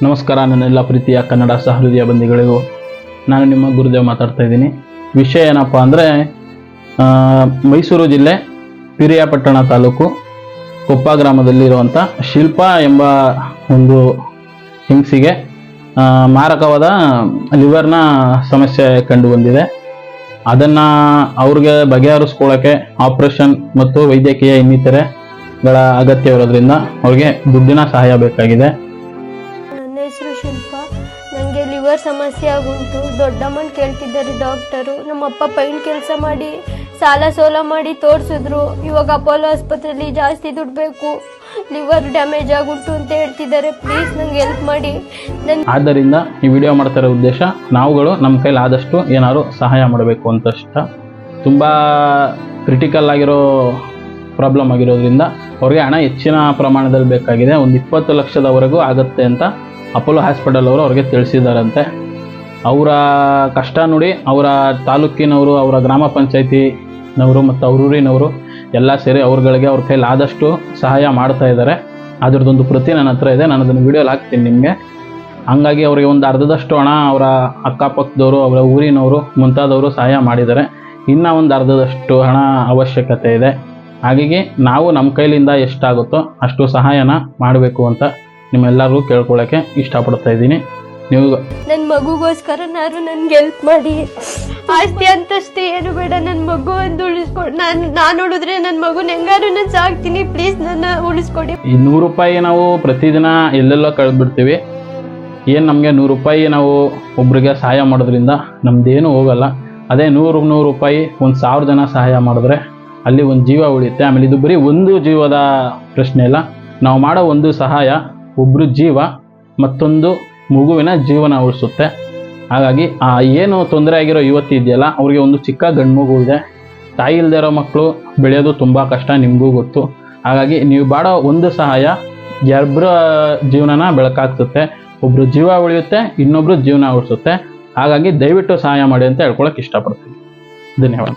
ನಮಸ್ಕಾರ ನನ್ನೆಲ್ಲ ಪ್ರೀತಿಯ ಕನ್ನಡ ಸಹೃದಯ ಬಂಧುಗಳಿಗೂ ನಾನು ನಿಮ್ಮ ಗುರುದೇವ್ ಮಾತಾಡ್ತಾ ಇದ್ದೀನಿ. ವಿಷಯ ಏನಪ್ಪ ಅಂದರೆ ಮೈಸೂರು ಜಿಲ್ಲೆ ಪಿರಿಯಾಪಟ್ಟಣ ತಾಲೂಕು ಕೊಪ್ಪ ಗ್ರಾಮದಲ್ಲಿರುವಂಥ ಶಿಲ್ಪಾ ಎಂಬ ಒಂದು ಹೆಂಗಸಿಗೆ ಮಾರಕವಾದ ಲಿವರ್ನ ಸಮಸ್ಯೆ ಕಂಡು ಬಂದಿದೆ. ಅದನ್ನು ಅವ್ರಿಗೆ ಬಗೆಹರಿಸ್ಕೊಳ್ಳೋಕ್ಕೆ ಆಪರೇಷನ್ ಮತ್ತು ವೈದ್ಯಕೀಯ ಇನ್ನಿತರೆಗಳ ಅಗತ್ಯ ಇರೋದ್ರಿಂದ ಅವ್ರಿಗೆ ದುಡ್ಡಿನ ಸಹಾಯ ಬೇಕಾಗಿದೆ. ನನ್ನ ಹೆಸರು ಶಿಲ್ಪಾ. ನನಗೆ ಲಿವರ್ ಸಮಸ್ಯೆ ಆಗುಂಟು. ದೊಡ್ಡ ಅಮೌಂಟ್ ಕೇಳ್ತಿದ್ದಾರೆ ಡಾಕ್ಟರು. ನಮ್ಮಪ್ಪ ಪೈನ್ ಕೆಲಸ ಮಾಡಿ ಸಾಲ ಸೋಲ ಮಾಡಿ ತೋರಿಸಿದ್ರು. ಇವಾಗ ಅಪೋಲೋ ಆಸ್ಪತ್ರೆಯಲ್ಲಿ ಜಾಸ್ತಿ ದುಡ್ಡು ಬೇಕು, ಲಿವರ್ ಡ್ಯಾಮೇಜ್ ಆಗುಂಟು ಅಂತ ಹೇಳ್ತಿದ್ದಾರೆ. ಪ್ಲೀಸ್ ನಂಗೆ ಹೆಲ್ಪ್ ಮಾಡಿ. ಆದ್ದರಿಂದ ಈ ವಿಡಿಯೋ ಮಾಡ್ತಾ ಇರೋ ಉದ್ದೇಶ, ನಾವುಗಳು ನಮ್ಮ ಕೈಲಿ ಆದಷ್ಟು ಏನಾದ್ರು ಸಹಾಯ ಮಾಡಬೇಕು ಅಂತಷ್ಟ. ತುಂಬ ಕ್ರಿಟಿಕಲ್ ಆಗಿರೋ ಪ್ರಾಬ್ಲಮ್ ಆಗಿರೋದ್ರಿಂದ ಅವ್ರಿಗೆ ಹಣ ಹೆಚ್ಚಿನ ಪ್ರಮಾಣದಲ್ಲಿ ಬೇಕಾಗಿದೆ. ಒಂದು 20 ಲಕ್ಷದವರೆಗೂ ಆಗುತ್ತೆ ಅಂತ ಅಪೋಲೋ ಹಾಸ್ಪಿಟಲ್ ಅವರು ಅವ್ರಿಗೆ ತಿಳಿಸಿದಾರಂತೆ. ಅವರ ಕಷ್ಟ ನೋಡಿ ಅವರ ತಾಲೂಕಿನವರು, ಅವರ ಗ್ರಾಮ ಪಂಚಾಯತಿನವರು ಮತ್ತು ಊರಿನವರು ಎಲ್ಲ ಸೇರಿ ಅವ್ರಗಳಿಗೆ ಅವ್ರ ಕೈಲಿ ಆದಷ್ಟು ಸಹಾಯ ಮಾಡ್ತಾ ಇದ್ದಾರೆ. ಅದ್ರದ್ದೊಂದು ಪ್ರತಿ ನನ್ನ ಹತ್ರ ಇದೆ, ನಾನು ಅದನ್ನು ವಿಡಿಯೋಲಿ ಹಾಕ್ತೀನಿ ನಿಮಗೆ. ಹಂಗಾಗಿ ಅವರಿಗೆ ಒಂದು ಅರ್ಧದಷ್ಟು ಹಣ ಅವರ ಅಕ್ಕಪಕ್ಕದವರು, ಅವರ ಊರಿನವರು ಮುಂತಾದವರು ಸಹಾಯ ಮಾಡಿದ್ದಾರೆ. ಇನ್ನೂ ಒಂದು ಅರ್ಧದಷ್ಟು ಹಣ ಅವಶ್ಯಕತೆ ಇದೆ. ಹಾಗಾಗಿ ನಾವು ನಮ್ಮ ಕೈಲಿಂದ ಎಷ್ಟಾಗುತ್ತೋ ಅಷ್ಟು ಸಹಾಯನ ಮಾಡಬೇಕು ಅಂತ ನಿಮ್ಮೆಲ್ಲರಿಗೂ ಕೇಳ್ಕೊಳ್ಳೋಕ್ಕೆ ಇಷ್ಟಪಡ್ತಾ ಇದ್ದೀನಿ. ನೀವು ನನ್ನ ಮಗುಗೋಸ್ಕರ ನನ್ಗೆ ಹೆಲ್ಪ್ ಮಾಡಿ. ಆಸ್ತಿ ಅಂತಸ್ತು ಏನು ಬೇಡ, ನನ್ನ ಮಗು ಒಂದು ಉಳಿಸ್ಕೊಡಿ. ನಾನು ಉಳಿದ್ರೆ ನನ್ನ ಮಗುನ ಹೆಂಗಾರು ನಾನು ಸಾಕ್ತೀನಿ. ಪ್ಲೀಸ್ ನನ್ನ ಉಳಿಸ್ಕೊಡಿ. ಈ 100 ರೂಪಾಯಿ ನಾವು ಪ್ರತಿದಿನ ಎಲ್ಲೆಲ್ಲೋ ಕಳೆದ್ಬಿಡ್ತೀವಿ. ಏನು ನಮಗೆ 100 ರೂಪಾಯಿ ನಾವು ಒಬ್ರಿಗೆ ಸಹಾಯ ಮಾಡೋದ್ರಿಂದ ನಮ್ದೇನು ಹೋಗಲ್ಲ. ಅದೇ 100 ರೂಪಾಯಿ 1000 ಜನ ಸಹಾಯ ಮಾಡಿದ್ರೆ ಅಲ್ಲಿ ಒಂದು ಜೀವ ಉಳಿಯುತ್ತೆ. ಆಮೇಲೆ ಇದು ಬರೀ ಒಂದು ಜೀವದ ಪ್ರಶ್ನೆ ಇಲ್ಲ, ನಾವು ಮಾಡೋ ಒಂದು ಸಹಾಯ ಒಬ್ಬರು ಜೀವ ಮತ್ತೊಂದು ಮಗುವಿನ ಜೀವನ ಉಳಿಸುತ್ತೆ. ಹಾಗಾಗಿ ಏನು ತೊಂದರೆ ಆಗಿರೋ ಯುವತಿ ಇದೆಯಲ್ಲ, ಅವ್ರಿಗೆ ಒಂದು ಚಿಕ್ಕ ಗಂಡು ಮಗು ಇದೆ. ತಾಯಿ ಇಲ್ಲದೆ ಇರೋ ಮಕ್ಕಳು ಬೆಳೆಯೋದು ತುಂಬ ಕಷ್ಟ, ನಿಮಗೂ ಗೊತ್ತು. ಹಾಗಾಗಿ ನೀವು ಮಾಡೋ ಒಂದು ಸಹಾಯ ಎರಬ್ಬರ ಜೀವನನ ಬೆಳಕಾಗ್ಸುತ್ತೆ. ಒಬ್ಬರು ಜೀವ ಉಳಿಯುತ್ತೆ, ಇನ್ನೊಬ್ಬರು ಜೀವನ ಉಳಿಸುತ್ತೆ. ಹಾಗಾಗಿ ದಯವಿಟ್ಟು ಸಹಾಯ ಮಾಡಿ ಅಂತ ಹೇಳ್ಕೊಳಕ್ಕೆ ಇಷ್ಟಪಡ್ತೀನಿ. ಧನ್ಯವಾದ.